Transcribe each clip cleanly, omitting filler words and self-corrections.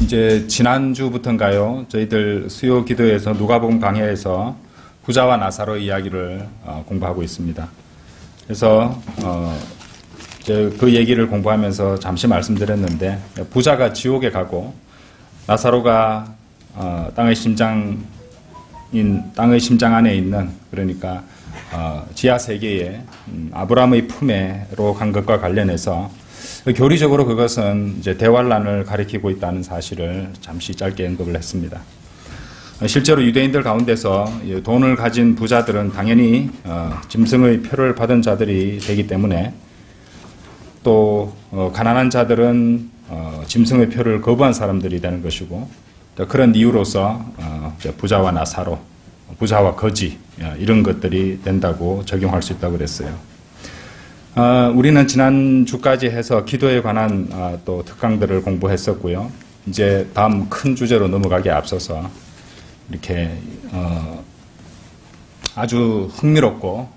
이제 지난주부터인가요? 저희들 수요 기도에서 누가복음 강해에서 부자와 나사로 이야기를 공부하고 있습니다. 그래서 이제 그 얘기를 공부하면서 잠시 말씀드렸는데, 부자가 지옥에 가고 나사로가 땅의 심장 안에 있는, 그러니까 지하 세계에 아브라함의 품에로 간 것과 관련해서 교리적으로 그것은 이제 대환란을 가리키고 있다는 사실을 잠시 짧게 언급을 했습니다. 실제로 유대인들 가운데서 돈을 가진 부자들은 당연히 짐승의 표를 받은 자들이 되기 때문에, 또 가난한 자들은 짐승의 표를 거부한 사람들이 되는 것이고, 그런 이유로서 부자와 나사로, 부자와 거지, 이런 것들이 된다고 적용할 수 있다고 그랬어요. 우리는 지난주까지 해서 기도에 관한 또 특강들을 공부했었고요. 이제 다음 큰 주제로 넘어가기에 앞서서 이렇게 아주 흥미롭고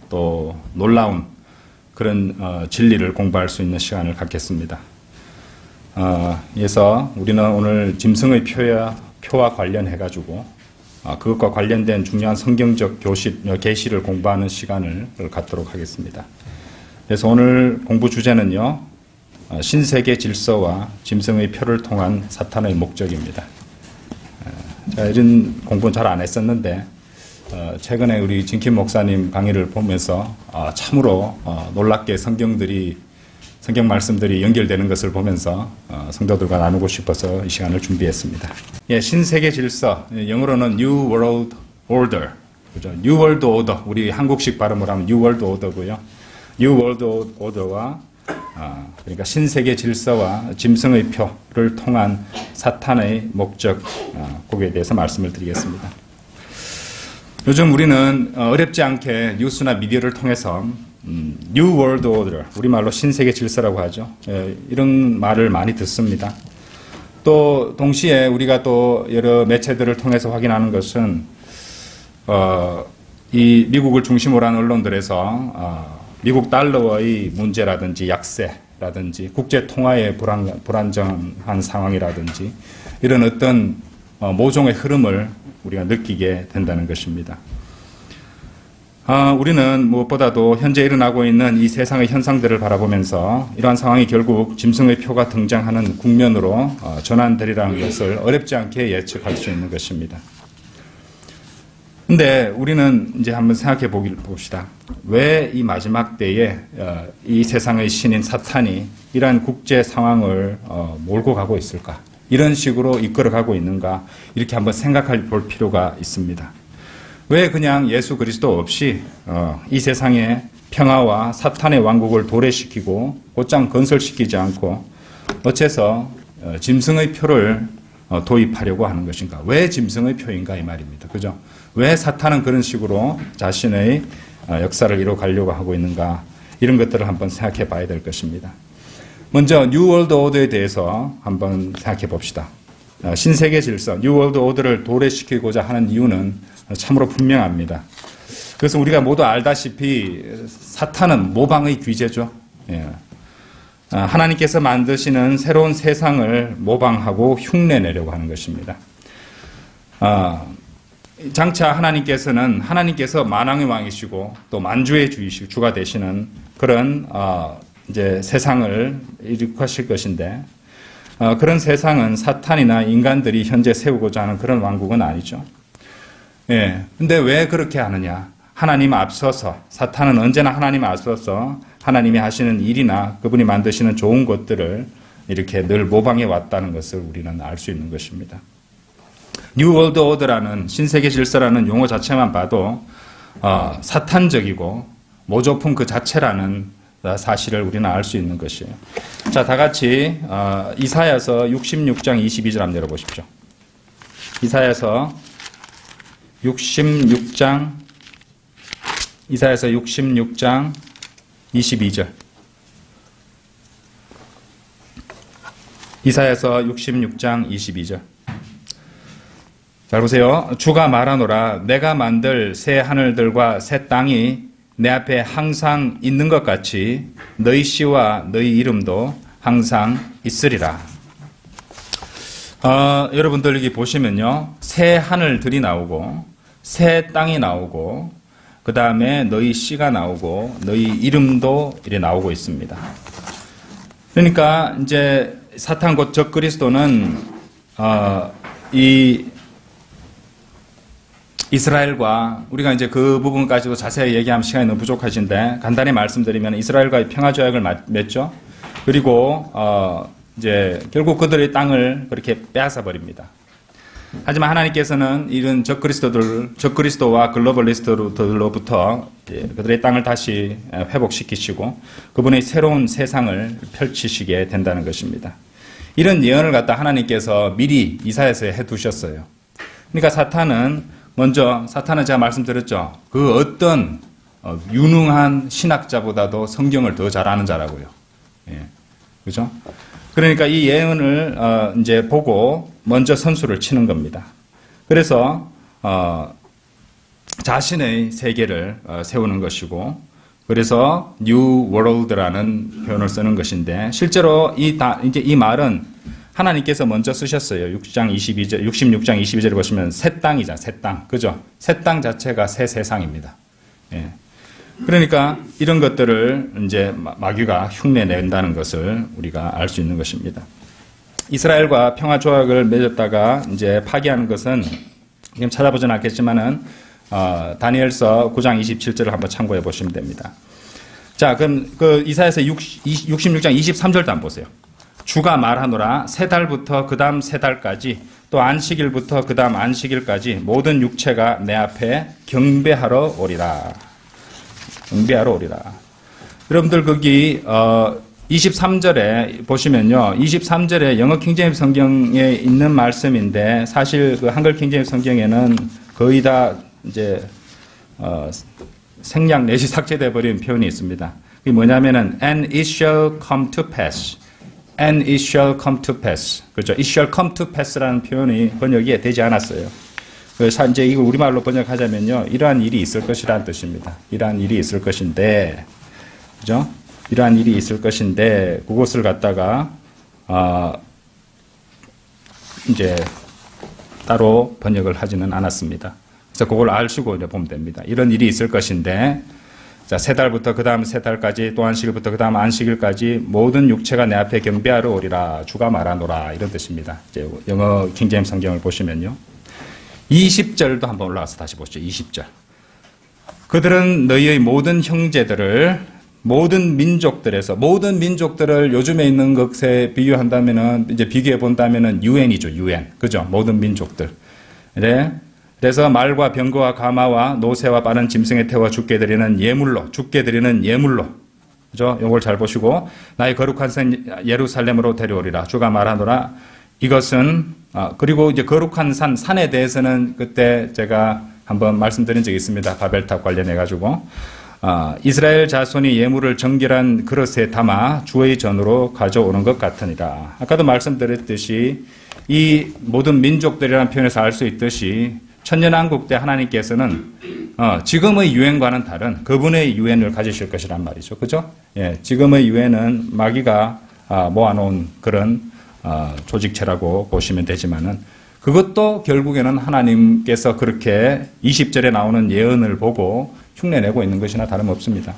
또 놀라운 그런 진리를 공부할 수 있는 시간을 갖겠습니다. 그래서 우리는 오늘 짐승의 표와 관련해가지고 그것과 관련된 중요한 성경적 계시를 공부하는 시간을 갖도록 하겠습니다. 그래서 오늘 공부 주제는요, 신세계 질서와 짐승의 표를 통한 사탄의 목적입니다. 제가 이런 공부는 잘 안 했었는데, 최근에 우리 진킴 목사님 강의를 보면서 참으로 놀랍게 성경 말씀들이 연결되는 것을 보면서 성도들과 나누고 싶어서 이 시간을 준비했습니다. 예, 신세계 질서, 영어로는 New World Order, 그죠? New World Order, 우리 한국식 발음을 하면 New World Order고요. New World Order와 그러니까 신세계 질서와 짐승의 표를 통한 사탄의 목적, 거기에 대해서 말씀을 드리겠습니다. 요즘 우리는 어렵지 않게 뉴스나 미디어를 통해서 New World Order, 우리말로 신세계 질서라고 하죠. 이런 말을 많이 듣습니다. 또 동시에 우리가 또 여러 매체들을 통해서 확인하는 것은 이 미국을 중심으로 한 언론들에서 미국 달러의 문제라든지 약세라든지 국제 통화의 불안정한 상황이라든지 이런 어떤 모종의 흐름을 우리가 느끼게 된다는 것입니다. 우리는 무엇보다도 현재 일어나고 있는 이 세상의 현상들을 바라보면서 이러한 상황이 결국 짐승의 표가 등장하는 국면으로 전환되리라는 것을 어렵지 않게 예측할 수 있는 것입니다. 근데 우리는 이제 한번 생각해 봅시다. 왜 이 마지막 때에 이 세상의 신인 사탄이 이러한 국제 상황을 몰고 가고 있을까? 이런 식으로 이끌어가고 있는가? 이렇게 한번 생각해 볼 필요가 있습니다. 왜 그냥 예수 그리스도 없이 이 세상의 평화와 사탄의 왕국을 도래시키고 곧장 건설시키지 않고 어째서 짐승의 표를 도입하려고 하는 것인가? 왜 짐승의 표인가? 이 말입니다. 그죠? 왜 사탄은 그런 식으로 자신의 역사를 이뤄가려고 하고 있는가? 이런 것들을 한번 생각해 봐야 될 것입니다. 먼저 뉴 월드 오더에 대해서 한번 생각해 봅시다. 신세계 질서, 뉴 월드 오더를 도래시키고자 하는 이유는 참으로 분명합니다. 그래서 우리가 모두 알다시피 사탄은 모방의 귀재죠. 하나님께서 만드시는 새로운 세상을 모방하고 흉내내려고 하는 것입니다. 장차 하나님께서 만왕의 왕이시고 또 만주의 주가 되시는 그런 이제 세상을 일으키실 것인데, 그런 세상은 사탄이나 인간들이 현재 세우고자 하는 그런 왕국은 아니죠. 예. 근데 왜 그렇게 하느냐? 하나님 앞서서, 사탄은 언제나 하나님 앞서서 하나님이 하시는 일이나 그분이 만드시는 좋은 것들을 이렇게 늘 모방해 왔다는 것을 우리는 알 수 있는 것입니다. 뉴 월드 오더라는 신세계 질서라는 용어 자체만 봐도 사탄적이고 모조품 그 자체라는 사실을 우리는 알 수 있는 것이에요. 자, 다 같이 이사야서 66장 22절 한번 열어보십시오. 이사야서 66장 22절. 이사야서 66장 22절. 잘 보세요. 주가 말하노라. 내가 만들 새 하늘들과 새 땅이 내 앞에 항상 있는 것 같이 너희 씨와 너희 이름도 항상 있으리라. 여러분들 여기 보시면요, 새 하늘들이 나오고 새 땅이 나오고 그 다음에 너희 씨가 나오고 너희 이름도 이래 나오고 있습니다. 그러니까 이제 사탄 곧 적그리스도는 이 이스라엘과 우리가 이제 그 부분까지도 자세히 얘기하면 시간이 너무 부족하신데 간단히 말씀드리면 이스라엘과의 평화조약을 맺죠. 그리고 이제 결국 그들의 땅을 그렇게 빼앗아 버립니다. 하지만 하나님께서는 이런 적그리스도와 글로벌리스트들로부터 그들의 땅을 다시 회복시키시고 그분의 새로운 세상을 펼치시게 된다는 것입니다. 이런 예언을 갖다 하나님께서 미리 이사야서에 해두셨어요. 그러니까 사탄은 제가 말씀드렸죠. 그 어떤 유능한 신학자보다도 성경을 더 잘 아는 자라고요. 예. 그죠? 그러니까 이 예언을 이제 보고 먼저 선수를 치는 겁니다. 그래서 자신의 세계를 세우는 것이고, 그래서 New World라는 표현을 쓰는 것인데, 실제로 이제 이 말은 하나님께서 먼저 쓰셨어요. 66장 22절에 보시면 새 땅이잖아요. 새 땅. 그죠? 새 땅 자체가 새 세상입니다. 예. 그러니까 이런 것들을 이제 마귀가 흉내 낸다는 것을 우리가 알 수 있는 것입니다. 이스라엘과 평화 조약을 맺었다가 이제 파기하는 것은 지금 찾아보진 않겠지만은 다니엘서 9장 27절을 한번 참고해 보시면 됩니다. 자, 그럼 그 이사야서 66장 23절도 한번 보세요. 주가 말하노라 세 달부터 그 다음 세 달까지 또 안식일부터 그 다음 안식일까지 모든 육체가 내 앞에 경배하러 오리라. 경배하러 오리라. 여러분들 거기 23절에 보시면요. 23절에 영어 킹제임스 성경에 있는 말씀인데 사실 그 한글 킹제임스 성경에는 거의 다 이제 생략 내지 삭제돼 버린 표현이 있습니다. 그게 뭐냐면은 and it shall come to pass. and it shall come to pass. 그렇죠? it shall come to pass라는 표현이 번역이 되지 않았어요. 그래서 이제 이거 우리말로 번역하자면요. 이러한 일이 있을 것이라는 뜻입니다. 이러한 일이 있을 것인데, 그죠? 이러한 일이 있을 것인데, 그것을 갖다가, 이제, 따로 번역을 하지는 않았습니다. 그래서 그걸 아시고 이제 보면 됩니다. 이런 일이 있을 것인데, 자, 세 달부터 그 다음 세 달까지, 또 안식일부터 그 다음 안식일까지 모든 육체가 내 앞에 경배하러 오리라. 주가 말하노라. 이런 뜻입니다. 이제 영어 킹제임스 성경을 보시면요. 20절도 한번 올라가서 다시 보시죠. 20절. 그들은 너희의 모든 형제들을 모든 민족들을 요즘에 있는 것에 비교한다면은 이제 비교해 본다면은 유엔이죠. 유엔. 그죠? 모든 민족들. 네. 그래서 말과 병거와 가마와 노새와 빠른 짐승에 태워 죽게 드리는 예물로. 그죠? 요걸 잘 보시고 나의 거룩한 산 예루살렘으로 데려오리라. 주가 말하노라. 이것은 그리고 이제 거룩한 산에 대해서는 그때 제가 한번 말씀드린 적이 있습니다. 바벨탑 관련해 가지고 이스라엘 자손이 예물을 정결한 그릇에 담아 주의 전으로 가져오는 것 같으니라. 아까도 말씀드렸듯이 이 모든 민족들이라는 표현에서 알 수 있듯이 천년왕국 때 하나님께서는 지금의 유엔과는 다른 그분의 유엔을 가지실 것이란 말이죠. 그죠? 예, 지금의 유엔은 마귀가 모아놓은 그런 조직체라고 보시면 되지만은 그것도 결국에는 하나님께서 그렇게 20절에 나오는 예언을 보고 흉내내고 있는 것이나 다름없습니다.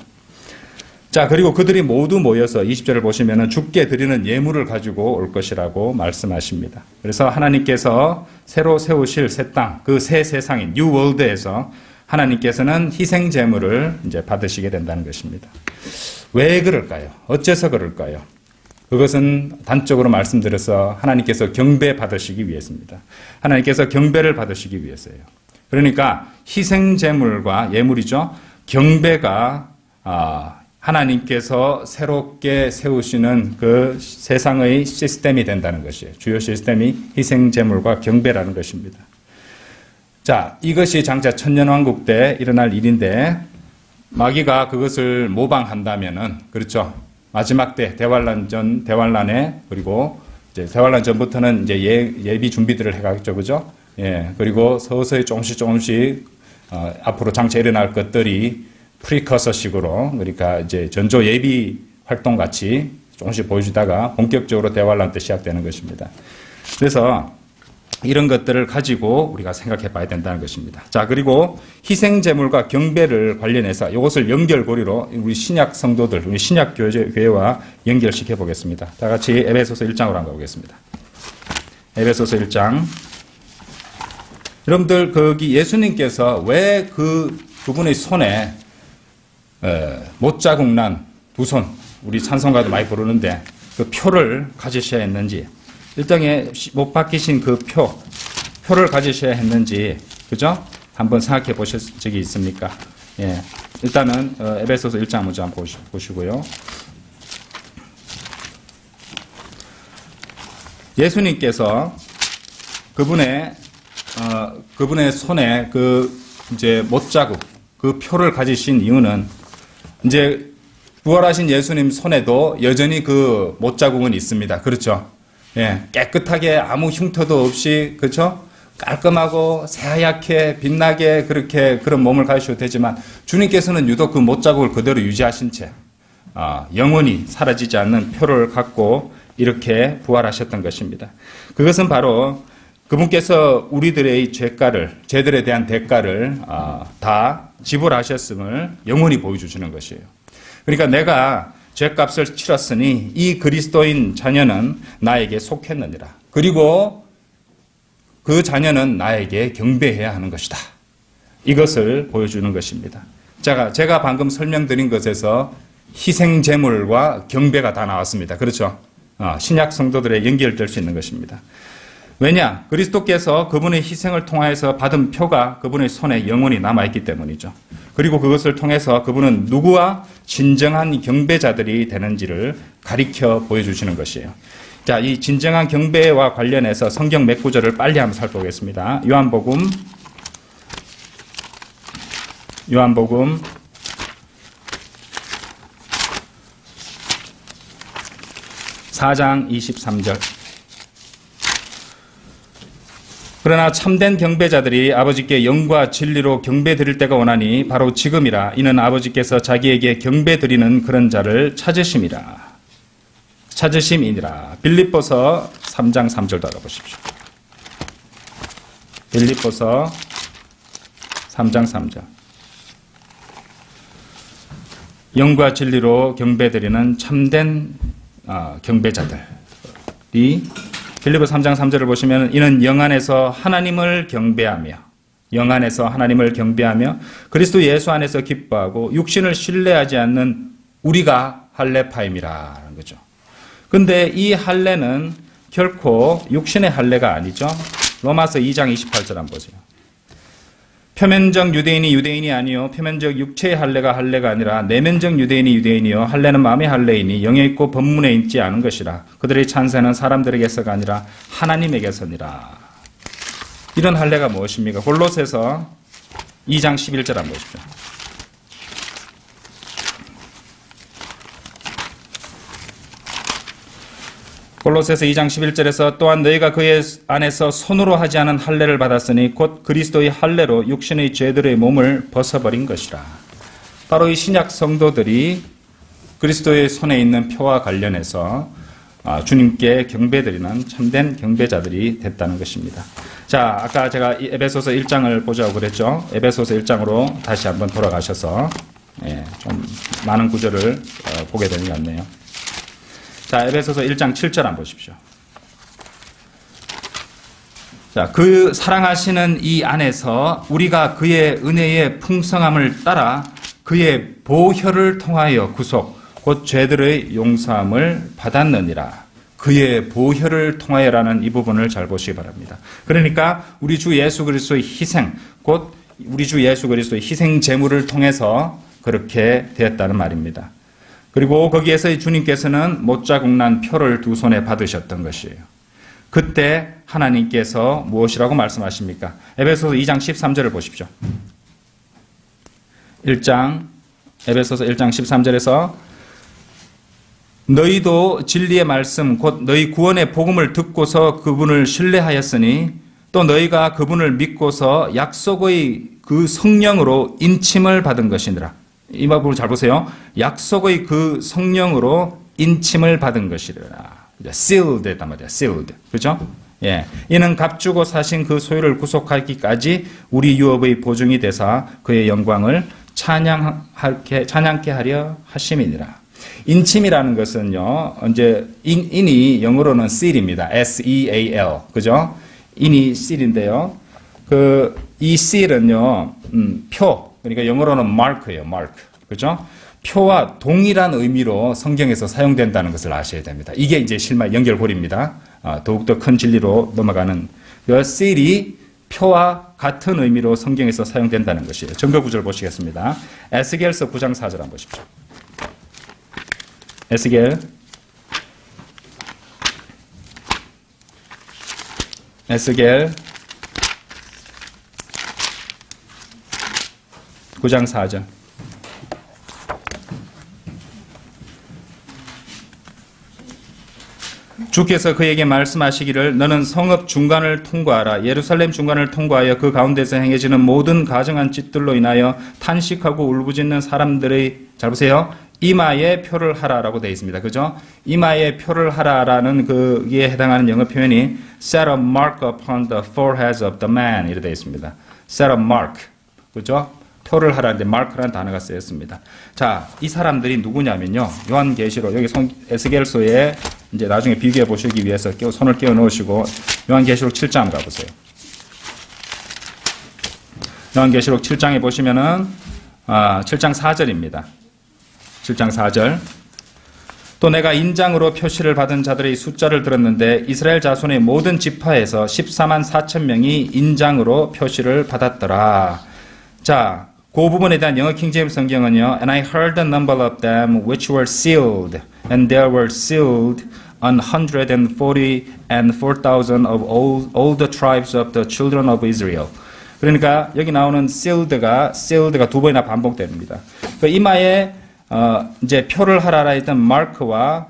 자, 그리고 그들이 모두 모여서 20절을 보시면은 주께 드리는 예물을 가지고 올 것이라고 말씀하십니다. 그래서 하나님께서 새로 세우실 새 땅, 그 새 세상인 뉴 월드에서 하나님께서는 희생 제물을 이제 받으시게 된다는 것입니다. 왜 그럴까요? 어째서 그럴까요? 그것은 단적으로 말씀드려서 하나님께서 경배 받으시기 위해서입니다. 하나님께서 경배를 받으시기 위해서예요. 그러니까 희생 제물과 예물이죠. 경배가 하나님께서 새롭게 세우시는 그 세상의 시스템이 된다는 것이에요. 주요 시스템이 희생 제물과 경배라는 것입니다. 자, 이것이 장차 천년왕국 때 일어날 일인데 마귀가 그것을 모방한다면은 그렇죠. 마지막 때 대환란에 그리고 이제 대환란 전부터는 이제 예비 준비들을 해가겠죠, 그죠? 예, 그리고 서서히 조금씩 앞으로 장차 일어날 것들이 프리커서식으로 그러니까 이제 전조 예비 활동 같이 조금씩 보여주다가 본격적으로 대화를 때 시작되는 것입니다. 그래서 이런 것들을 가지고 우리가 생각해 봐야 된다는 것입니다. 자, 그리고 희생제물과 경배를 관련해서 이것을 연결고리로 우리 신약 성도들, 우리 신약 교회와 연결시켜 보겠습니다. 다 같이 에베소서 1장으로 한번 가보겠습니다. 에베소서 1장. 여러분들, 거기 예수님께서 왜 그분의 손에 못자국 난 두 손, 우리 찬송가도 많이 부르는데 그 표를 가지셔야 했는지, 일당에 못 박히신 그 표를 가지셔야 했는지, 그죠? 한번 생각해 보실 적이 있습니까? 예. 일단은, 에베소서 1장 먼저 한번 보시고요. 예수님께서 그분의 손에 이제 못자국, 그 표를 가지신 이유는 이제 부활하신 예수님 손에도 여전히 그 못자국은 있습니다. 그렇죠? 예, 깨끗하게 아무 흉터도 없이, 그렇죠? 깔끔하고 새하얗게 빛나게 그렇게 그런 몸을 가지셔도 되지만 주님께서는 유독 그 못자국을 그대로 유지하신 채 영원히 사라지지 않는 표를 갖고 이렇게 부활하셨던 것입니다. 그것은 바로 그분께서 우리들의 죄들에 대한 대가를 다 지불하셨음을 영원히 보여주시는 것이에요. 그러니까 내가 죄값을 치렀으니 이 그리스도인 자녀는 나에게 속했느니라. 그리고 그 자녀는 나에게 경배해야 하는 것이다. 이것을 보여주는 것입니다. 제가 방금 설명드린 것에서 희생제물과 경배가 다 나왔습니다. 그렇죠? 신약 성도들에 연결될 수 있는 것입니다. 왜냐? 그리스도께서 그분의 희생을 통하여서 받은 표가 그분의 손에 영원히 남아있기 때문이죠. 그리고 그것을 통해서 그분은 누구와 진정한 경배자들이 되는지를 가리켜 보여주시는 것이에요. 자, 이 진정한 경배와 관련해서 성경 몇 구절을 빨리 한번 살펴보겠습니다. 요한복음 4장 23절. 그러나 참된 경배자들이 아버지께 영과 진리로 경배 드릴 때가 오나니 바로 지금이라. 이는 아버지께서 자기에게 경배 드리는 그런 자를 찾으심이니라. 빌립보서 3장 3절도 알아보십시오. 빌립보서 3장 3절. 영과 진리로 경배 드리는 참된 경배자들이, 빌립보서 3장 3절을 보시면 이는 영 안에서 하나님을 경배하며 그리스도 예수 안에서 기뻐하고 육신을 신뢰하지 않는 우리가 할례파임이라는 거죠. 근데 이 할례는 결코 육신의 할례가 아니죠. 로마서 2장 28절 한번 보세요. 표면적 유대인이 아니요 표면적 육체의 할례가 아니라 내면적 유대인이요 할례는 마음의 할례이니 영에 있고 법문에 있지 않은 것이라. 그들의 찬세는 사람들에게서가 아니라 하나님에게서니라. 이런 할례가 무엇입니까? 골로새서 2장 11절 한번 보십시오. 골로새서 2장 11절에서 또한 너희가 그의 안에서 손으로 하지 않은 할례를 받았으니 곧 그리스도의 할례로 육신의 죄들의 몸을 벗어버린 것이라. 바로 이 신약 성도들이 그리스도의 손에 있는 표와 관련해서 주님께 경배드리는 참된 경배자들이 됐다는 것입니다. 자, 아까 제가 에베소서 1장을 보자고 그랬죠. 에베소서 1장으로 다시 한번 돌아가셔서 좀 많은 구절을 보게 되는 것 같네요. 자, 에베소서 1장 7절 한번 보십시오. 자, 그 사랑하시는 이 안에서 우리가 그의 은혜의 풍성함을 따라 그의 보혈을 통하여 구속, 곧 죄들의 용서함을 받았느니라. 그의 보혈을 통하여라는 이 부분을 잘 보시기 바랍니다. 그러니까 우리 주 예수 그리스도의 희생, 곧 우리 주 예수 그리스도의 희생 제물을 통해서 그렇게 되었다는 말입니다. 그리고 거기에서 주님께서는 못자국 난 표를 두 손에 받으셨던 것이에요. 그때 하나님께서 무엇이라고 말씀하십니까? 에베소서 2장 13절을 보십시오. 에베소서 1장 13절에서 너희도 진리의 말씀 곧 너희 구원의 복음을 듣고서 그분을 신뢰하였으니 또 너희가 그분을 믿고서 약속의 그 성령으로 인침을 받은 것이니라. 이 부분 잘 보세요. 약속의 그 성령으로 인침을 받은 것이라. sealed 했단 말이야. sealed. 그죠? 예. 이는 값주고 사신 그 소유를 구속하기까지 우리 유업의 보증이 되사 그의 영광을 찬양케 하려 하심이니라. 인침이라는 것은요, 이제 인이 영어로는 seal입니다. S-E-A-L. 그죠? 인이 seal인데요. 이 seal은요, 표. 그러니까 영어로는 mark예요, mark. 그죠? 표와 동일한 의미로 성경에서 사용된다는 것을 아셔야 됩니다. 이게 이제 실마 연결고리입니다. 더욱더 큰 진리로 넘어가는 그 seal이 표와 같은 의미로 성경에서 사용된다는 것이에요. 증거 구절 보시겠습니다. 에스겔서 9장 4절 한번 보십시오. 에스겔 9장 4절. 주께서 그에게 말씀하시기를 너는 성읍 중간을 통과하라. 예루살렘 중간을 통과하여 그 가운데서 행해지는 모든 가증한 짓들로 인하여 탄식하고 울부짖는 사람들의, 잘 보세요, 이마에 표를 하라라고 되어 있습니다. 그죠? 이마에 표를 하라라는 그에 해당하는 영어 표현이 set a mark upon the forehead of the man 이렇게 되어 있습니다. set a mark. 그죠? 표를 하라는데 mark라는 단어가 쓰였습니다. 자, 이 사람들이 누구냐면요. 요한계시록 여기 에스겔서에 이제 나중에 비교해 보시기 위해서 손을 끼워 넣으시고 요한계시록 7장 가보세요. 요한계시록 7장에 보시면은 7장 4절입니다. 7장 4절. 또 내가 인장으로 표시를 받은 자들의 숫자를 들었는데 이스라엘 자손의 모든 지파에서 14만 4천 명이 인장으로 표시를 받았더라. 자, 그 부분에 대한 영어 킹제임스 성경은요. And I heard the number of them which were sealed, and there were sealed 144,000 of all the tribes of the children of Israel. 그러니까 여기 나오는 sealed가 두 번이나 반복됩니다. 그 이마에 이제 표를 하라라 했던 마크와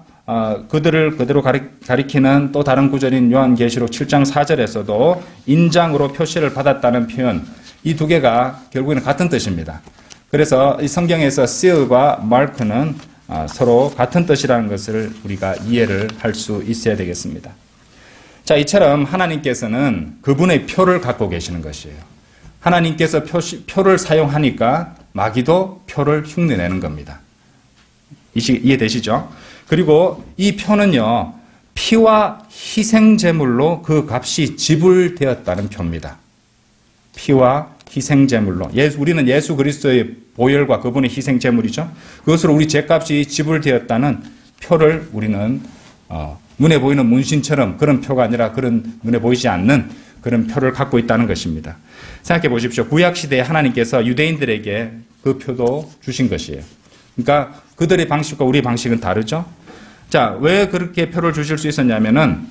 그들을 그대로 가리키는 또 다른 구절인 요한계시록 7장 4절에서도 인장으로 표시를 받았다는 표현, 이 두 개가 결국에는 같은 뜻입니다. 그래서 이 성경에서 seal과 mark는 서로 같은 뜻이라는 것을 우리가 이해를 할 수 있어야 되겠습니다. 자, 이처럼 하나님께서는 그분의 표를 갖고 계시는 것이에요. 하나님께서 표를 사용하니까 마귀도 표를 흉내내는 겁니다. 이해되시죠? 그리고 이 표는요, 피와 희생제물로 그 값이 지불되었다는 표입니다. 피와 희생제물로. 우리는 예수 그리스도의 보혈과 그분의 희생제물이죠. 그것으로 우리 죄값이 지불되었다는 표를 우리는 눈에 보이는 문신처럼 그런 표가 아니라 그런 눈에 보이지 않는 그런 표를 갖고 있다는 것입니다. 생각해 보십시오. 구약시대에 하나님께서 유대인들에게 그 표도 주신 것이에요. 그러니까 그들의 방식과 우리 방식은 다르죠. 자, 왜 그렇게 표를 주실 수 있었냐면은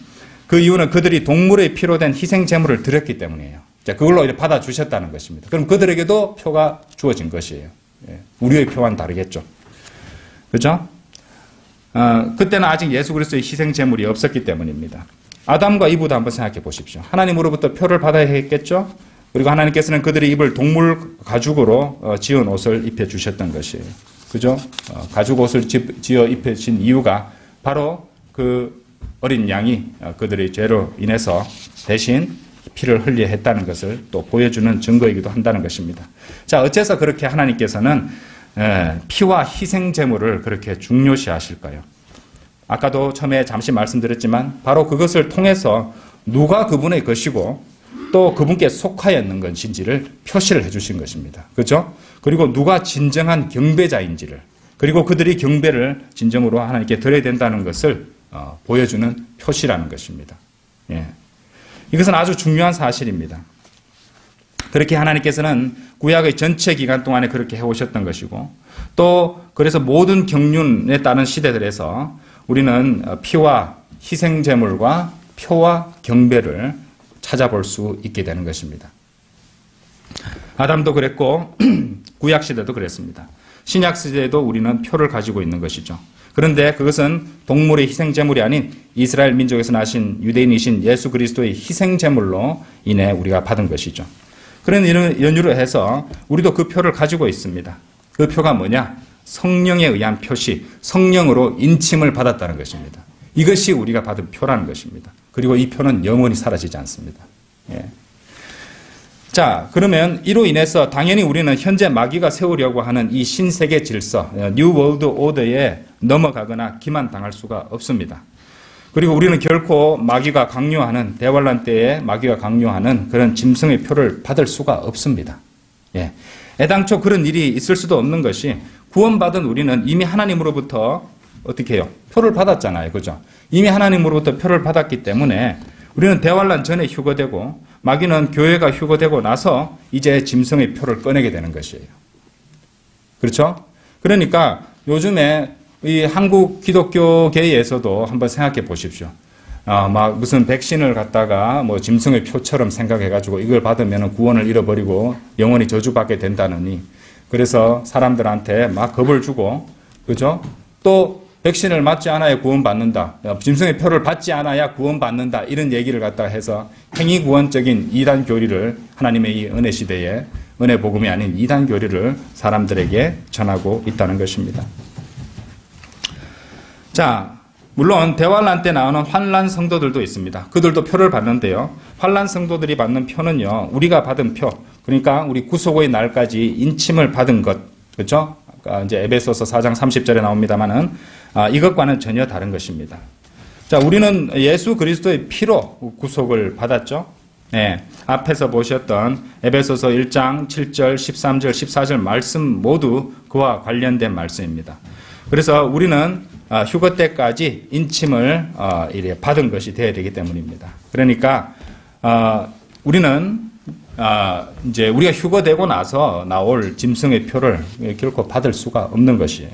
그 이유는 그들이 동물의 피로 된 희생제물을 드렸기 때문이에요. 자, 그걸로 받아주셨다는 것입니다. 그럼 그들에게도 표가 주어진 것이에요. 예, 우리의 표와는 다르겠죠. 그죠? 그때는 아직 예수 그리스도의 희생제물이 없었기 때문입니다. 아담과 이브도 한번 생각해 보십시오. 하나님으로부터 표를 받아야 했겠죠? 그리고 하나님께서는 그들이 입을 동물 가죽으로 지은 옷을 입혀주셨던 것이에요. 그죠? 가죽 옷을 지어 입혀진 이유가 바로 그 어린 양이 그들의 죄로 인해서 대신 피를 흘려 했다는 것을 또 보여주는 증거이기도 한다는 것입니다. 자, 어째서 그렇게 하나님께서는 피와 희생제물을 그렇게 중요시 하실까요? 아까도 처음에 잠시 말씀드렸지만 바로 그것을 통해서 누가 그분의 것이고 또 그분께 속하였는 것인지를 표시를 해주신 것입니다. 그렇죠? 그리고 누가 진정한 경배자인지를, 그리고 그들이 경배를 진정으로 하나님께 드려야 된다는 것을 보여주는 표시라는 것입니다. 예. 이것은 아주 중요한 사실입니다. 그렇게 하나님께서는 구약의 전체 기간 동안에 그렇게 해오셨던 것이고, 또 그래서 모든 경륜에 따른 시대들에서 우리는 피와 희생제물과 표와 경배를 찾아볼 수 있게 되는 것입니다. 아담도 그랬고 구약시대도 그랬습니다. 신약시대에도 우리는 표를 가지고 있는 것이죠. 그런데 그것은 동물의 희생제물이 아닌 이스라엘 민족에서 나신 유대인이신 예수 그리스도의 희생제물로 인해 우리가 받은 것이죠. 그런 연유로 해서 우리도 그 표를 가지고 있습니다. 그 표가 뭐냐? 성령에 의한 표시, 성령으로 인침을 받았다는 것입니다. 이것이 우리가 받은 표라는 것입니다. 그리고 이 표는 영원히 사라지지 않습니다. 예. 자, 그러면 이로 인해서 당연히 우리는 현재 마귀가 세우려고 하는 이 신세계 질서, 뉴 월드 오더에 넘어가거나 기만당할 수가 없습니다. 그리고 우리는 결코 마귀가 강요하는, 대환란 때에 마귀가 강요하는 그런 짐승의 표를 받을 수가 없습니다. 예. 애당초 그런 일이 있을 수도 없는 것이, 구원받은 우리는 이미 하나님으로부터 어떻게 해요? 표를 받았잖아요. 그죠? 이미 하나님으로부터 표를 받았기 때문에 우리는 대환란 전에 휴거되고, 마귀는 교회가 휴거되고 나서 이제 짐승의 표를 꺼내게 되는 것이에요. 그렇죠? 그러니까 요즘에 이 한국 기독교계에서도 한번 생각해 보십시오. 막 무슨 백신을 갖다가 뭐 짐승의 표처럼 생각해가지고 이걸 받으면 구원을 잃어버리고 영원히 저주받게 된다느니, 그래서 사람들한테 막 겁을 주고, 그죠? 또 백신을 맞지 않아야 구원받는다, 짐승의 표를 받지 않아야 구원받는다, 이런 얘기를 갖다가 해서 행위구원적인 이단 교리를, 하나님의 이 은혜 시대에 은혜 복음이 아닌 이단 교리를 사람들에게 전하고 있다는 것입니다. 자, 물론 대환란 때 나오는 환란 성도들도 있습니다. 그들도 표를 받는데요. 환란 성도들이 받는 표는요, 우리가 받은 표, 그러니까 우리 구속의 날까지 인침을 받은 것, 그렇죠? 아까 이제 에베소서 4장 30절에 나옵니다만은 이것과는 전혀 다른 것입니다. 자, 우리는 예수 그리스도의 피로 구속을 받았죠. 네, 앞에서 보셨던 에베소서 1장 7절, 13절, 14절 말씀 모두 그와 관련된 말씀입니다. 그래서 우리는 휴거 때까지 인침을 받은 것이 되어야 되기 때문입니다. 그러니까 우리는 이제 우리가 휴거되고 나서 나올 짐승의 표를 결코 받을 수가 없는 것이에요.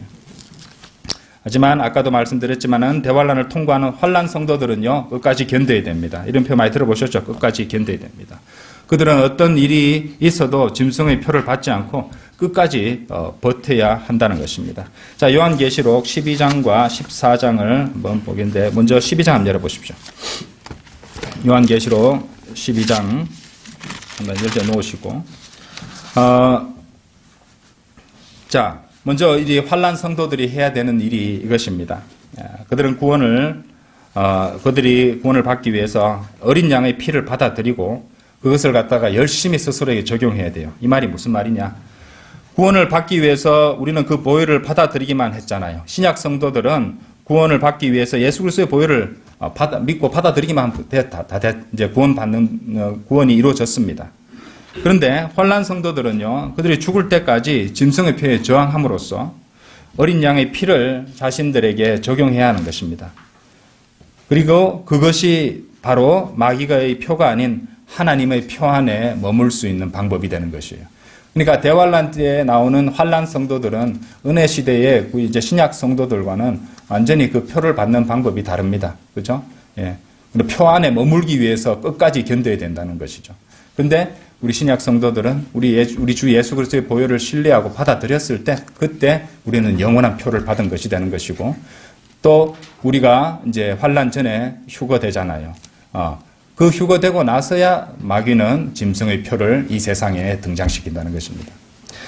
하지만 아까도 말씀드렸지만은 대환란을 통과하는 환란 성도들은요, 끝까지 견뎌야 됩니다. 이런 표 많이 들어보셨죠? 끝까지 견뎌야 됩니다. 그들은 어떤 일이 있어도 짐승의 표를 받지 않고 끝까지 버텨야 한다는 것입니다. 자, 요한계시록 12장과 14장을 한번 보겠는데, 먼저 12장 한번 열어보십시오. 요한계시록 12장 한번 열어 놓으시고, 자, 먼저 이 환란 성도들이 해야 되는 일이 이것입니다. 그들은 그들이 구원을 받기 위해서 어린 양의 피를 받아들이고 그것을 갖다가 열심히 스스로에게 적용해야 돼요. 이 말이 무슨 말이냐? 구원을 받기 위해서 우리는 그 보혈을 받아들이기만 했잖아요. 신약 성도들은 구원을 받기 위해서 예수 그리스도의 보혈을 믿고 받아들이기만 하면 이제 구원이 이루어졌습니다. 그런데 환란 성도들은요, 그들이 죽을 때까지 짐승의 표에 저항함으로써 어린 양의 피를 자신들에게 적용해야 하는 것입니다. 그리고 그것이 바로 마귀의 표가 아닌 하나님의 표 안에 머물 수 있는 방법이 되는 것이에요. 그러니까 대환란 때에 나오는 환란 성도들은 은혜 시대의 이제 신약 성도들과는 완전히 그 표를 받는 방법이 다릅니다. 그죠? 예. 표 안에 머물기 위해서 끝까지 견뎌야 된다는 것이죠. 근데 우리 신약 성도들은 우리 주 예수 그리스도의 보혈을 신뢰하고 받아들였을 때, 그때 우리는 영원한 표를 받은 것이 되는 것이고, 또 우리가 이제 환란 전에 휴거되잖아요. 그 휴거되고 나서야 마귀는 짐승의 표를 이 세상에 등장시킨다는 것입니다.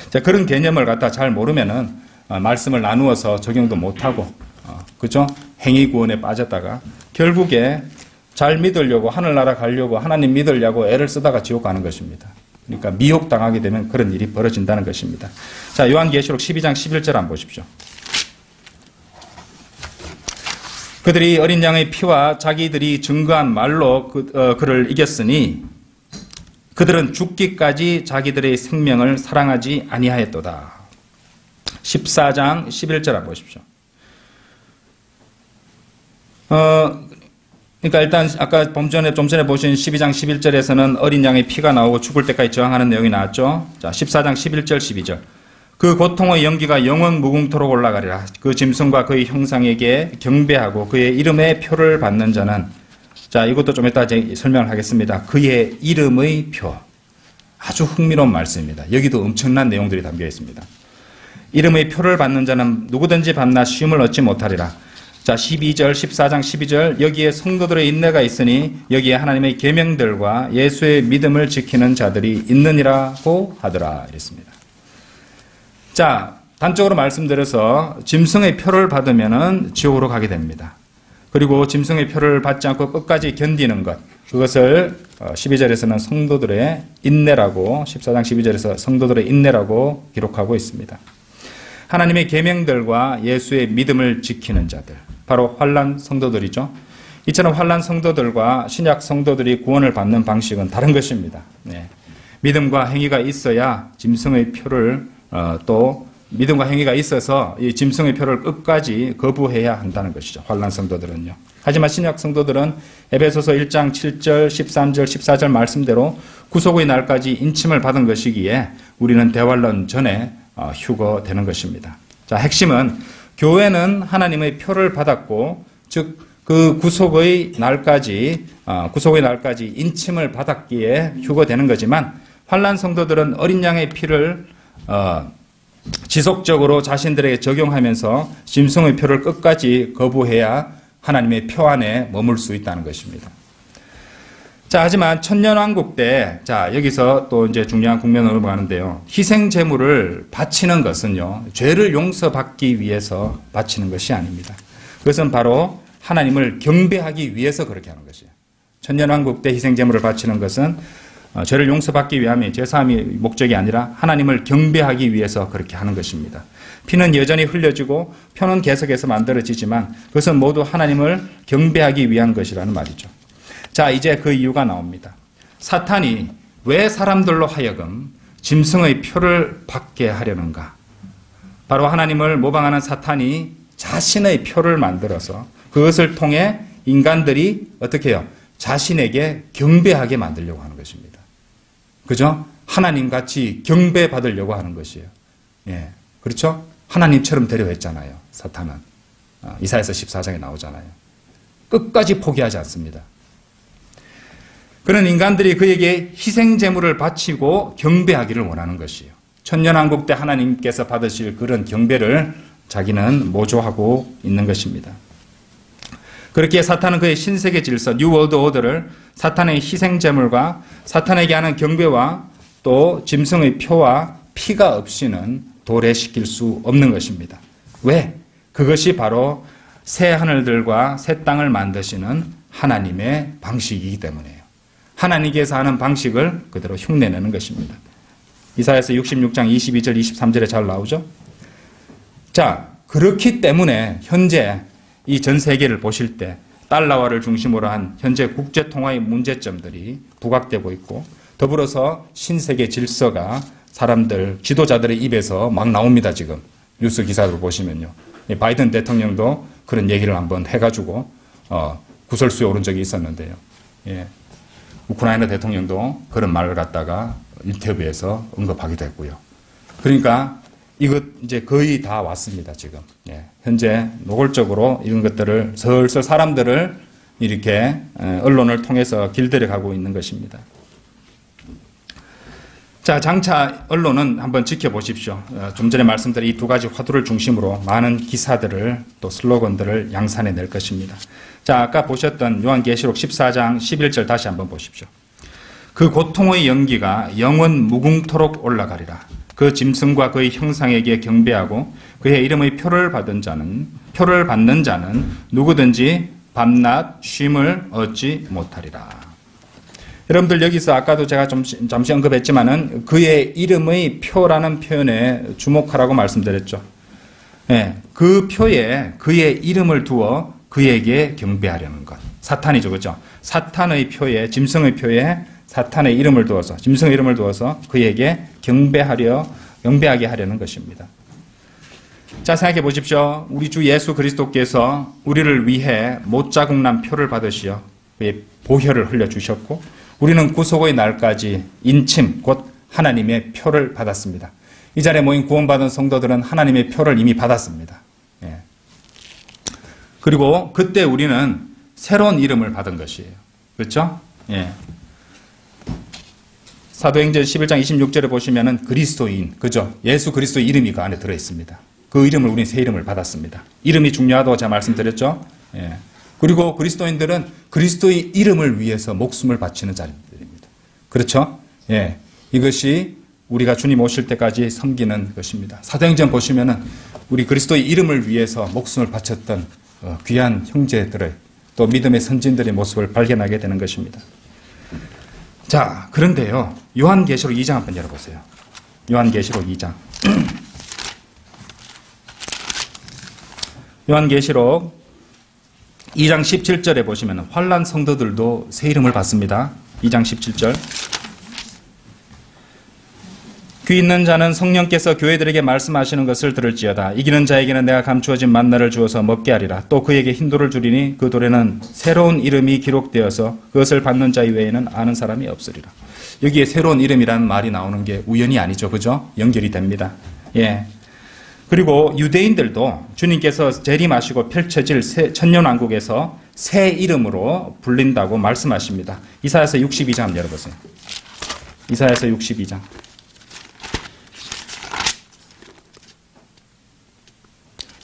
자, 그런 개념을 갖다 잘 모르면은 말씀을 나누어서 적용도 못하고, 그죠? 행위 구원에 빠졌다가 결국에 잘 믿으려고, 하늘나라 가려고, 하나님 믿으려고 애를 쓰다가 지옥 가는 것입니다. 그러니까 미혹당하게 되면 그런 일이 벌어진다는 것입니다. 자, 요한계시록 12장 11절 한번 보십시오. 그들이 어린 양의 피와 자기들이 증거한 말로 그를 이겼으니 그들은 죽기까지 자기들의 생명을 사랑하지 아니하였도다. 14장 11절 한번 보십시오. 그러니까 일단 아까 좀 전에 보신 12장 11절에서는 어린 양의 피가 나오고 죽을 때까지 저항하는 내용이 나왔죠. 자, 14장 11절 12절. 그 고통의 연기가 영원 무궁토록 올라가리라. 그 짐승과 그의 형상에게 경배하고 그의 이름의 표를 받는 자는, 자, 이것도 좀 이따 설명을 하겠습니다. 그의 이름의 표. 아주 흥미로운 말씀입니다. 여기도 엄청난 내용들이 담겨 있습니다. 이름의 표를 받는 자는 누구든지 밤낮 쉼을 얻지 못하리라. 자, 12절, 14장 12절, 여기에 성도들의 인내가 있으니 여기에 하나님의 계명들과 예수의 믿음을 지키는 자들이 있느니라고 하더라. 이랬습니다. 자, 단적으로 말씀드려서 짐승의 표를 받으면 지옥으로 가게 됩니다. 그리고 짐승의 표를 받지 않고 끝까지 견디는 것, 그것을 12절에서는 성도들의 인내라고, 14장 12절에서 성도들의 인내라고 기록하고 있습니다. 하나님의 계명들과 예수의 믿음을 지키는 자들, 바로 환난 성도들이죠. 이처럼 환난 성도들과 신약 성도들이 구원을 받는 방식은 다른 것입니다. 믿음과 행위가 있어야 짐승의 표를 또 믿음과 행위가 있어서 이 짐승의 표를 끝까지 거부해야 한다는 것이죠. 환난 성도들은요. 하지만 신약 성도들은 에베소서 1장 7절, 13절, 14절 말씀대로 구속의 날까지 인침을 받은 것이기에 우리는 대환란 전에 휴거되는 것입니다. 자, 핵심은 교회는 하나님의 표를 받았고, 즉 그 구속의 날까지 인침을 받았기에 휴거되는 거지만, 환난 성도들은 어린 양의 피를 지속적으로 자신들에게 적용하면서 짐승의 표를 끝까지 거부해야 하나님의 표 안에 머물 수 있다는 것입니다. 자, 하지만 천년왕국 때, 자, 여기서 또 이제 중요한 국면으로 넘어가는데요. 희생 제물을 바치는 것은요, 죄를 용서받기 위해서 바치는 것이 아닙니다. 그것은 바로 하나님을 경배하기 위해서 그렇게 하는 것이에요. 천년왕국 때 희생 제물을 바치는 것은 죄를 용서받기 위함이, 제사함이 목적이 아니라 하나님을 경배하기 위해서 그렇게 하는 것입니다. 피는 여전히 흘려지고 표는 계속해서 만들어지지만 그것은 모두 하나님을 경배하기 위한 것이라는 말이죠. 자, 이제 그 이유가 나옵니다. 사탄이 왜 사람들로 하여금 짐승의 표를 받게 하려는가? 바로 하나님을 모방하는 사탄이 자신의 표를 만들어서 그것을 통해 인간들이 어떻게 해요? 자신에게 경배하게 만들려고 하는 것입니다. 그죠? 하나님같이 경배받으려고 하는 것이에요. 예. 그렇죠? 하나님처럼 되려 했잖아요. 사탄은. 이사야서 14장에 나오잖아요. 끝까지 포기하지 않습니다. 그런 인간들이 그에게 희생제물을 바치고 경배하기를 원하는 것이에요. 천년왕국 때 하나님께서 받으실 그런 경배를 자기는 모조하고 있는 것입니다. 그렇기에 사탄은 그의 신세계 질서, 뉴 월드 오더를 사탄의 희생제물과 사탄에게 하는 경배와 또 짐승의 표와 피가 없이는 도래시킬 수 없는 것입니다. 왜? 그것이 바로 새 하늘들과 새 땅을 만드시는 하나님의 방식이기 때문이에요. 하나님께서 하는 방식을 그대로 흉내내는 것입니다. 이사야서 66장 22절 23절에 잘 나오죠? 자, 그렇기 때문에 현재 이 전 세계를 보실 때 달러화를 중심으로 한 현재 국제통화의 문제점들이 부각되고 있고, 더불어서 신세계 질서가 사람들, 지도자들의 입에서 막 나옵니다. 지금 뉴스 기사를 보시면요. 바이든 대통령도 그런 얘기를 한번 해가지고 구설수에 오른 적이 있었는데요. 예. 우크라이나 대통령도 그런 말을 갖다가 인터뷰에서 언급하기도 했고요. 그러니까 이것 이제 거의 다 왔습니다, 지금. 예. 현재 노골적으로 이런 것들을 슬슬 사람들을 이렇게 언론을 통해서 길들여 가고 있는 것입니다. 자, 장차 언론은 한번 지켜보십시오. 좀 전에 말씀드린 이 두 가지 화두를 중심으로 많은 기사들을 또 슬로건들을 양산해 낼 것입니다. 자, 아까 보셨던 요한계시록 14장 11절 다시 한번 보십시오. 그 고통의 연기가 영원 무궁토록 올라가리라. 그 짐승과 그의 형상에게 경배하고 그의 이름의 표를 받는 자는 누구든지 밤낮 쉼을 얻지 못하리라. 여러분들 여기서 아까도 제가 잠시 언급했지만은 그의 이름의 표라는 표현에 주목하라고 말씀드렸죠. 예, 그 표에 그의 이름을 두어 그에게 경배하려는 것. 사탄이죠, 그렇죠? 사탄의 표에, 짐승의 표에 사탄의 이름을 두어서, 짐승의 이름을 두어서 그에게 경배하게 하려는 것입니다. 자, 생각해 보십시오. 우리 주 예수 그리스도께서 우리를 위해 못자국난 표를 받으시어 그의 보혈을 흘려주셨고, 우리는 구속의 날까지 인침, 곧 하나님의 표를 받았습니다. 이 자리에 모인 구원받은 성도들은 하나님의 표를 이미 받았습니다. 예. 그리고 그때 우리는 새로운 이름을 받은 것이에요. 그렇죠? 예. 사도행전 11장 26절에 보시면은 그리스도인, 그죠? 예수 그리스도의 이름이 그 안에 들어있습니다. 그 이름을 우리는 새 이름을 받았습니다. 이름이 중요하다고 제가 말씀드렸죠? 예. 그리고 그리스도인들은 그리스도의 이름을 위해서 목숨을 바치는 자들입니다. 그렇죠? 예. 이것이 우리가 주님 오실 때까지 섬기는 것입니다. 사도행전 보시면은 우리 그리스도의 이름을 위해서 목숨을 바쳤던 귀한 형제들의 또 믿음의 선진들의 모습을 발견하게 되는 것입니다. 자, 그런데요, 요한계시록 2장 한번 열어보세요. 요한계시록 2장. 요한계시록 2장 17절에 보시면 환난 성도들도 새 이름을 받습니다. 2장 17절. 귀 있는 자는 성령께서 교회들에게 말씀하시는 것을 들을지어다. 이기는 자에게는 내가 감추어진 만나를 주어서 먹게 하리라. 또 그에게 흰 돌을 주리니 그 돌에는 새로운 이름이 기록되어서 그것을 받는 자 이외에는 아는 사람이 없으리라. 여기에 새로운 이름이라는 말이 나오는 게 우연이 아니죠. 그죠? 연결이 됩니다. 예. 그리고 유대인들도 주님께서 재림하시고 펼쳐질 천년왕국에서 새 이름으로 불린다고 말씀하십니다. 이사야서 62장 한번 열어보세요. 이사야서 62장.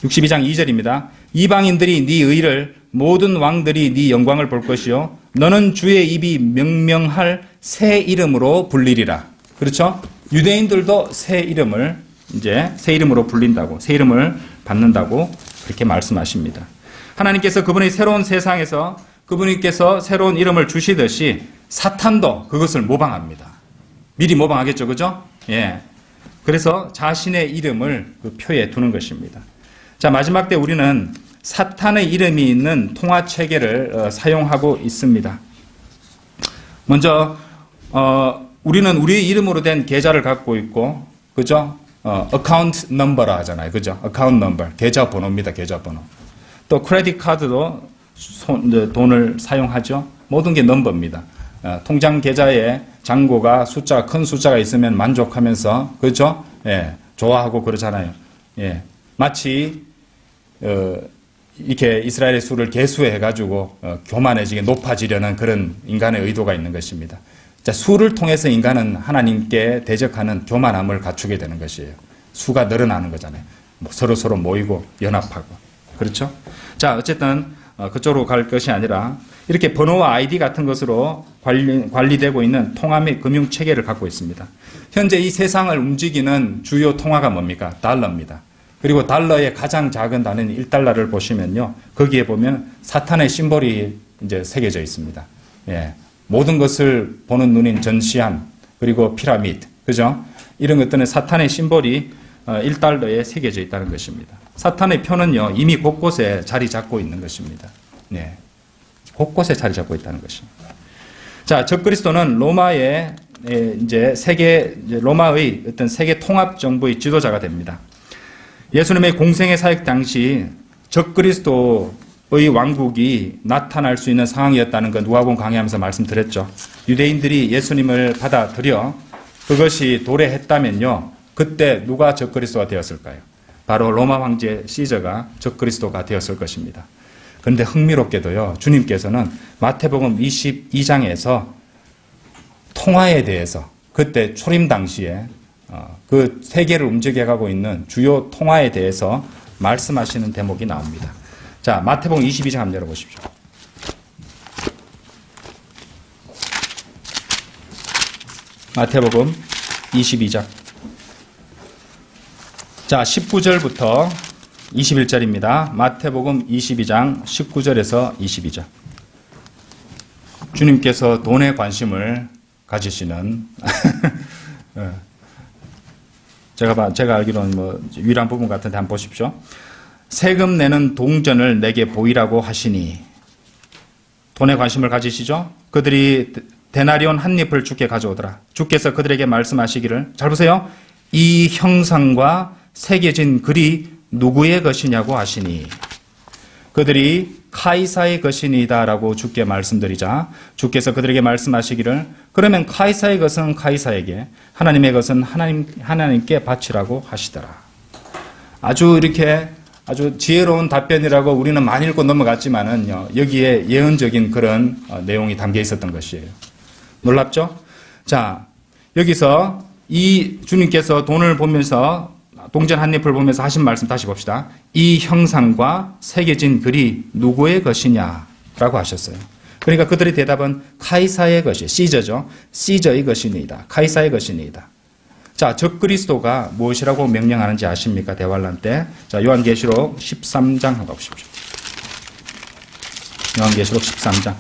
62장 2절입니다. 이방인들이 네 의를 모든 왕들이 네 영광을 볼 것이요 너는 주의 입이 명명할 새 이름으로 불리리라. 그렇죠? 유대인들도 새 이름을 이제 새 이름으로 불린다고, 새 이름을 받는다고 그렇게 말씀하십니다. 하나님께서 그분의 새로운 세상에서 그분께서 새로운 이름을 주시듯이 사탄도 그것을 모방합니다. 미리 모방하겠죠, 그죠? 예. 그래서 자신의 이름을 그 표에 두는 것입니다. 자, 마지막 때 우리는 사탄의 이름이 있는 통화 체계를 사용하고 있습니다. 먼저 우리는 우리의 이름으로 된 계좌를 갖고 있고, 그죠? 어카운트 넘버라 하잖아요, 그죠? 어카운트 넘버, 계좌 번호입니다, 계좌 번호. 또 크레딧 카드도 돈을 사용하죠. 모든 게 넘버입니다. 통장 계좌에 잔고가 숫자 큰 숫자가 있으면 만족하면서, 그죠? 예, 좋아하고 그러잖아요. 예, 마치 이렇게 이스라엘의 수를 계수해가지고 교만해지게 높아지려는 그런 인간의 의도가 있는 것입니다. 자, 수를 통해서 인간은 하나님께 대적하는 교만함을 갖추게 되는 것이에요. 수가 늘어나는 거잖아요. 서로 모이고 연합하고. 그렇죠? 자, 어쨌든 그쪽으로 갈 것이 아니라 이렇게 번호와 아이디 같은 것으로 관리되고 있는 통화 및 금융 체계를 갖고 있습니다. 현재 이 세상을 움직이는 주요 통화가 뭡니까? 달러입니다. 그리고 달러의 가장 작은 단위인 1달러를 보시면요. 거기에 보면 사탄의 심볼이 이제 새겨져 있습니다. 예. 모든 것을 보는 눈인 전시안, 그리고 피라미드, 그죠? 이런 것들은 사탄의 심볼이 1달러에 새겨져 있다는 것입니다. 사탄의 표는요, 이미 곳곳에 자리 잡고 있는 것입니다. 네. 곳곳에 자리 잡고 있다는 것입니다. 자, 적그리스도는 로마의 로마의 어떤 세계 통합 정부의 지도자가 됩니다. 예수님의 공생의 사역 당시 적그리스도의 왕국이 나타날 수 있는 상황이었다는 건 누가복음 강의하면서 말씀드렸죠. 유대인들이 예수님을 받아들여 그것이 도래했다면요, 그때 누가 적그리스도가 되었을까요? 바로 로마 황제 시저가 적그리스도가 되었을 것입니다. 그런데 흥미롭게도요, 주님께서는 마태복음 22장에서 통화에 대해서 그때 초림 당시에 그 세계를 움직여가고 있는 주요 통화에 대해서 말씀하시는 대목이 나옵니다. 자, 마태복음 22장 한번 열어보십시오. 마태복음 22장. 자, 19절부터 21절입니다. 마태복음 22장 19절에서 22절. 주님께서 돈에 관심을 가지시는 제가 알기로는 유일한 부분 같은데 한번 보십시오. 세금 내는 동전을 내게 보이라고 하시니, 돈에 관심을 가지시죠? 그들이 데나리온 한 잎을 주께 가져오더라. 주께서 그들에게 말씀하시기를, 잘 보세요. 이 형상과 새겨진 글이 누구의 것이냐고 하시니, 그들이 카이사의 것이니다라고 주께 말씀드리자 주께서 그들에게 말씀하시기를, 그러면 카이사의 것은 카이사에게, 하나님의 것은 하나님께 바치라고 하시더라. 아주 지혜로운 답변이라고 우리는 많이 읽고 넘어갔지만은요, 여기에 예언적인 그런 내용이 담겨 있었던 것이에요. 놀랍죠? 자, 여기서 이 주님께서 돈을 보면서, 동전 한 잎을 보면서 하신 말씀 다시 봅시다. 이 형상과 새겨진 글이 누구의 것이냐라고 하셨어요. 그러니까 그들의 대답은 카이사의 것이, 시저죠. 시저의 것이니이다. 카이사의 것이니이다. 자, 자, 적그리스도가 무엇이라고 명령하는지 아십니까? 대환란 때. 자, 요한계시록 13장 한번 보십시오. 요한계시록 13장.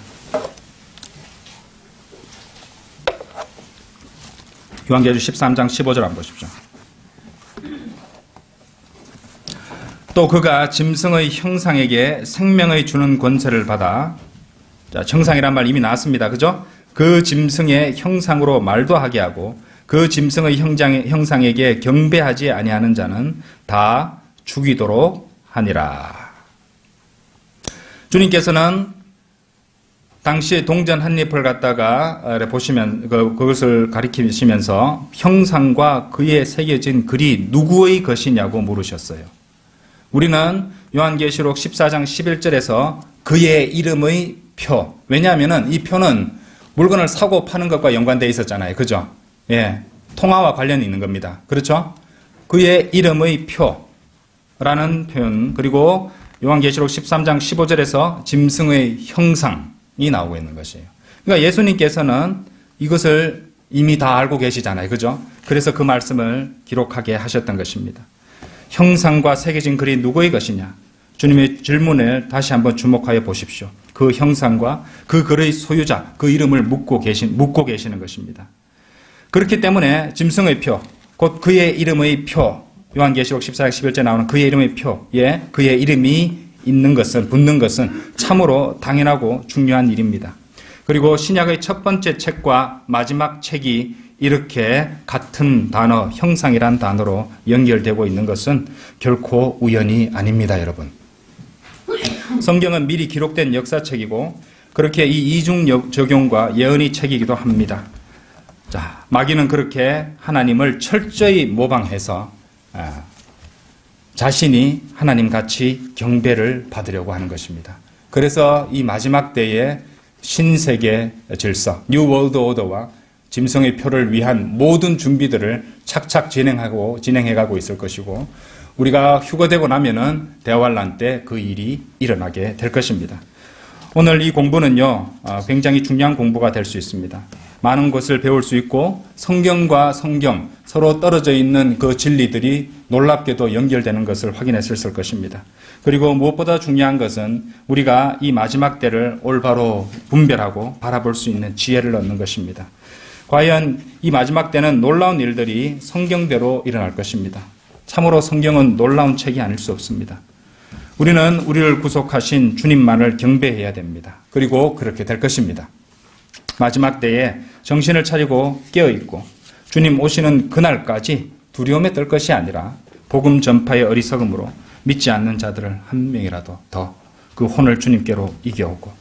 요한계시록 13장 15절 한번 보십시오. 또 그가 짐승의 형상에게 생명의 주는 권세를 받아, 자, 형상이란 말 이미 나왔습니다. 그죠? 그 짐승의 형상으로 말도 하게 하고 그 짐승의 형상에게 경배하지 아니하는 자는 다 죽이도록 하니라. 주님께서는 당시 동전 한 잎을 갖다가 보시면 그것을 가리키시면서 형상과 그에 새겨진 글이 누구의 것이냐고 물으셨어요. 우리는 요한계시록 14장 11절에서 그의 이름의 표, 왜냐하면 이 표는 물건을 사고 파는 것과 연관되어 있었잖아요. 그죠? 예, 통화와 관련이 있는 겁니다. 그렇죠? 그의 이름의 표라는 표현, 그리고 요한계시록 13장 15절에서 짐승의 형상이 나오고 있는 것이에요. 그러니까 예수님께서는 이것을 이미 다 알고 계시잖아요. 그죠? 그래서 그 말씀을 기록하게 하셨던 것입니다. 형상과 새겨진 글이 누구의 것이냐? 주님의 질문을 다시 한번 주목하여 보십시오. 그 형상과 그 글의 소유자, 그 이름을 묻고 계시는 것입니다. 그렇기 때문에 짐승의 표, 곧 그의 이름의 표, 요한계시록 14장 11절에 나오는 그의 이름의 표에 그의 이름이 있는 것은, 붙는 것은 참으로 당연하고 중요한 일입니다. 그리고 신약의 첫 번째 책과 마지막 책이 이렇게 같은 단어, 형상이란 단어로 연결되고 있는 것은 결코 우연이 아닙니다, 여러분. 성경은 미리 기록된 역사책이고 그렇게 이 이중 적용과 예언의 책이기도 합니다. 자, 마귀는 그렇게 하나님을 철저히 모방해서 자신이 하나님같이 경배를 받으려고 하는 것입니다. 그래서 이 마지막 때의 신세계 질서, 뉴 월드 오더와 짐승의 표를 위한 모든 준비들을 착착 진행해가고 있을 것이고, 우리가 휴거되고 나면은 대환란 때 그 일이 일어나게 될 것입니다. 오늘 이 공부는요, 굉장히 중요한 공부가 될 수 있습니다. 많은 것을 배울 수 있고 성경과 성경 서로 떨어져 있는 그 진리들이 놀랍게도 연결되는 것을 확인했을 것입니다. 그리고 무엇보다 중요한 것은 우리가 이 마지막 때를 올바로 분별하고 바라볼 수 있는 지혜를 얻는 것입니다. 과연 이 마지막 때는 놀라운 일들이 성경대로 일어날 것입니다. 참으로 성경은 놀라운 책이 아닐 수 없습니다. 우리는 우리를 구속하신 주님만을 경배해야 됩니다. 그리고 그렇게 될 것입니다. 마지막 때에 정신을 차리고 깨어있고 주님 오시는 그날까지 두려움에 떨 것이 아니라 복음 전파의 어리석음으로 믿지 않는 자들을 한 명이라도 더 그 혼을 주님께로 이겨오고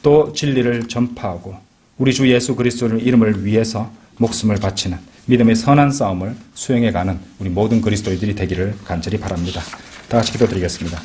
또 진리를 전파하고 우리 주 예수 그리스도의 이름을 위해서 목숨을 바치는 믿음의 선한 싸움을 수행해가는 우리 모든 그리스도인들이 되기를 간절히 바랍니다. 다 같이 기도드리겠습니다.